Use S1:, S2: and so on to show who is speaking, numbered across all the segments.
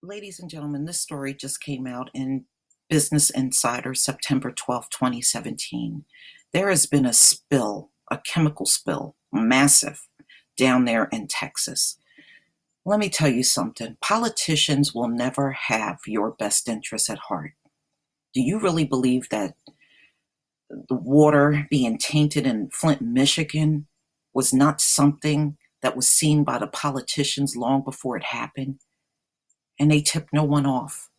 S1: Ladies and gentlemen, this story just came out in Business Insider, September 12th, 2017. There has been a spill, a chemical spill, massive, down there in Texas. Let me tell you something. Politicians will never have your best interests at heart. Do you really believe that the water being tainted in Flint, Michigan was not something that was seen by the politicians long before it happened? And they tipped no one off.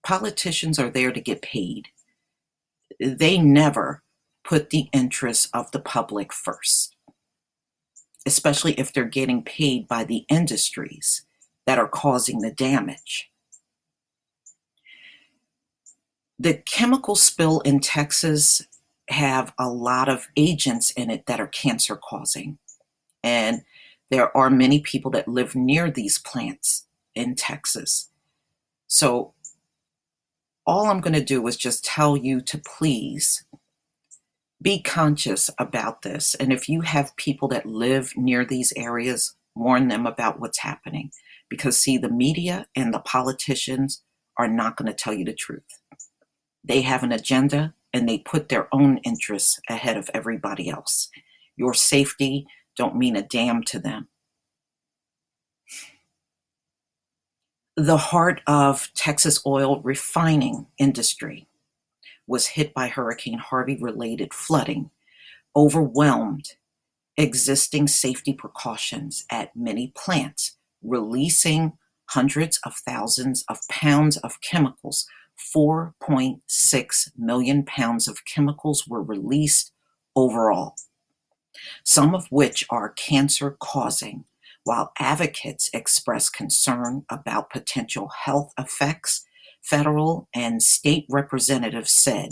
S1: Politicians are there to get paid. They never put the interests of the public first, especially if they're getting paid by the industries that are causing the damage. The chemical spill in Texas have a lot of agents in it that are cancer causing. And there are many people that live near these plants in Texas. So all I'm going to do is just tell you to please be conscious about this. And if you have people that live near these areas, warn them about what's happening. Because see, the media and the politicians are not going to tell you the truth. They have an agenda and they put their own interests ahead of everybody else. Your safety don't mean a damn to them. The heart of Texas oil refining industry was hit by Hurricane Harvey related flooding, overwhelmed existing safety precautions at many plants, releasing hundreds of thousands of pounds of chemicals. 4.6 million pounds of chemicals were released overall, some of which are cancer causing, while advocates express concern about potential health effects. Federal and state representatives said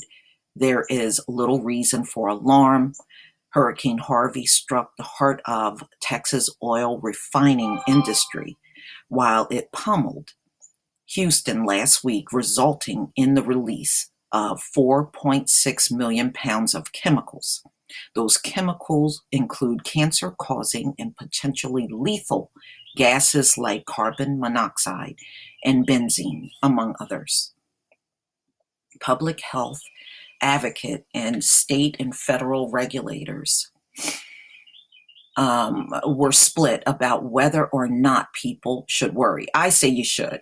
S1: there is little reason for alarm. Hurricane Harvey struck the heart of Texas oil refining industry while it pummeled Houston last week, resulting in the release of 4.6 million pounds of chemicals. Those chemicals include cancer-causing and potentially lethal gases like carbon monoxide and benzene, among others. Public health advocate and state and federal regulators were split about whether or not people should worry. I say you should.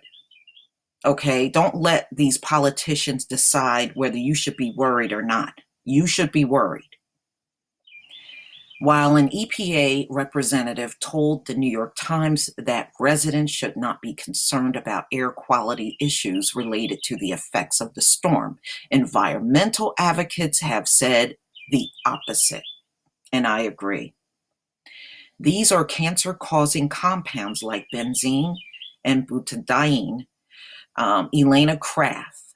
S1: Okay, don't let these politicians decide whether you should be worried or not. You should be worried. While an EPA representative told the New York Times that residents should not be concerned about air quality issues related to the effects of the storm, environmental advocates have said the opposite, and I agree. These are cancer-causing compounds like benzene and butadiene. Elena Kraft,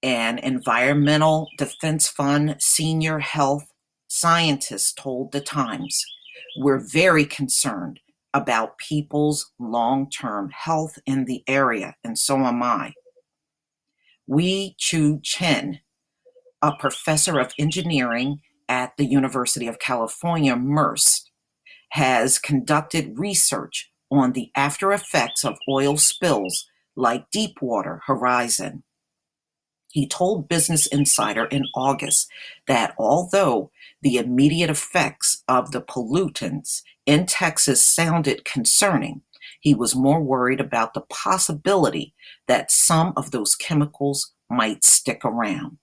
S1: an Environmental Defense Fund senior health scientist, told the Times, "We're very concerned about people's long-term health in the area, and so am I." Wei Chu Chen, a professor of engineering at the University of California, Merced, has conducted research on the after effects of oil spills like Deepwater Horizon. He told Business Insider in August that although the immediate effects of the pollutants in Texas sounded concerning, he was more worried about the possibility that some of those chemicals might stick around.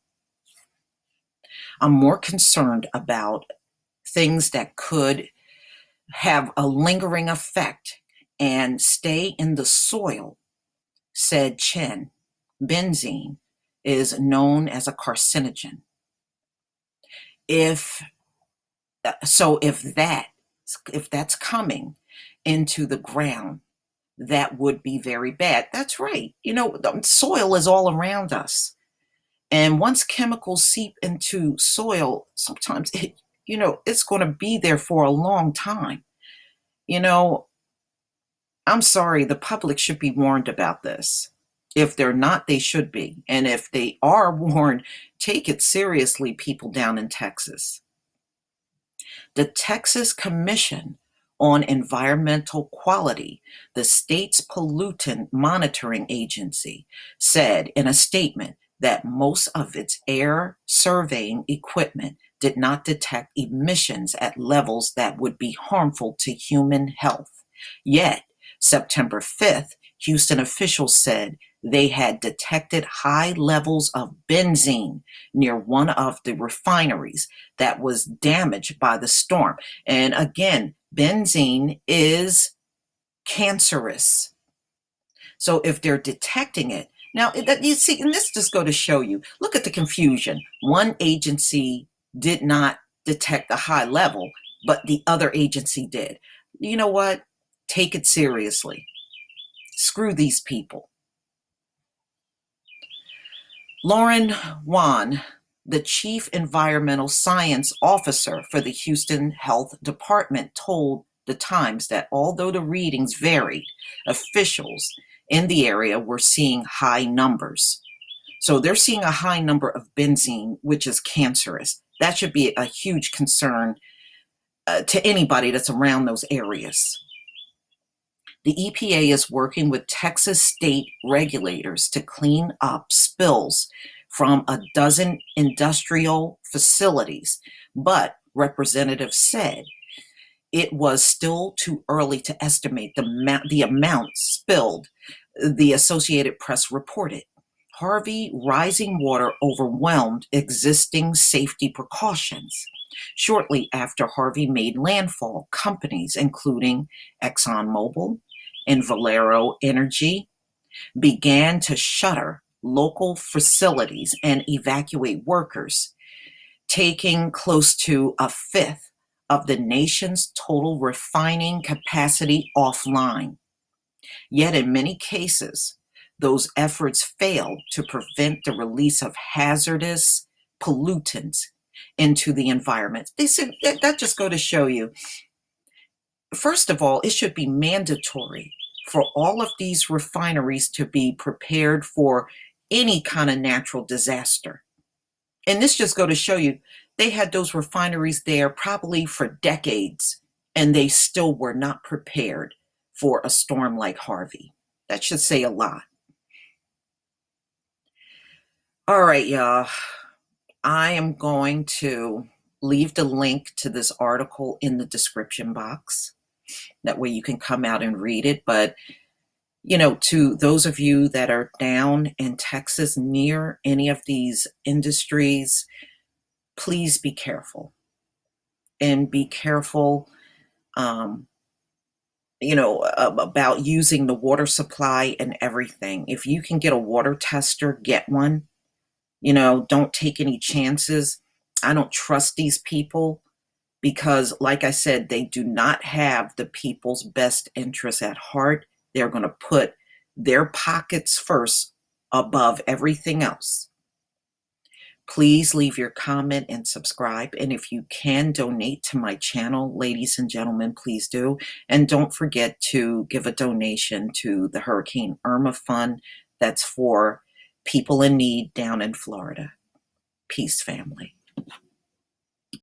S1: I'm more concerned about things that could have a lingering effect and stay in the soil, said Chen. Benzene is known as a carcinogen. If that's coming into the ground, that would be very bad. That's right. The soil is all around us. And once chemicals seep into soil, sometimes it's going to be there for a long time. I'm sorry, the public should be warned about this. If they're not, they should be. And if they are warned, take it seriously, people down in Texas. The Texas Commission on environmental quality, the state's pollutant monitoring agency said in a statement that most of its air surveying equipment did not detect emissions at levels that would be harmful to human health. Yet, September 5th, Houston officials said they had detected high levels of benzene near one of the refineries that was damaged by the storm. And again, benzene is cancerous. So if they're detecting it, now you see, and this just go to show you, look at the confusion. One agency did not detect a high level, but the other agency did. You know what? Take it seriously. Screw these people. Lauren Wan, the chief environmental science officer for the Houston Health Department, told the Times that although the readings varied, officials in the area were seeing high numbers. So they're seeing a high number of benzene, which is cancerous. That should be a huge concern to anybody that's around those areas. The EPA is working with Texas state regulators to clean up spills from a dozen industrial facilities, but representatives said it was still too early to estimate the amount spilled, the Associated Press reported. Harvey rising water overwhelmed existing safety precautions. Shortly after Harvey made landfall, companies including ExxonMobil and Valero Energy began to shutter local facilities and evacuate workers, taking close to a fifth of the nation's total refining capacity offline. Yet in many cases, those efforts failed to prevent the release of hazardous pollutants into the environment. They said that just go to show you, first of all, it should be mandatory for all of these refineries to be prepared for any kind of natural disaster. And this just go to show you, they had those refineries there probably for decades, and they still were not prepared for a storm like Harvey. That should say a lot. All right, y'all. I am going to leave the link to this article in the description box. That way you can come out and read it. But, to those of you that are down in Texas near any of these industries, please be careful. And be careful, about using the water supply and everything. If you can get a water tester, get one. Don't take any chances. I don't trust these people because, like I said, they do not have the people's best interests at heart. They're going to put their pockets first above everything else. Please leave your comment and subscribe. And if you can donate to my channel, ladies and gentlemen, please do. And don't forget to give a donation to the Hurricane Irma Fund. That's for people in need down in Florida. Peace, family.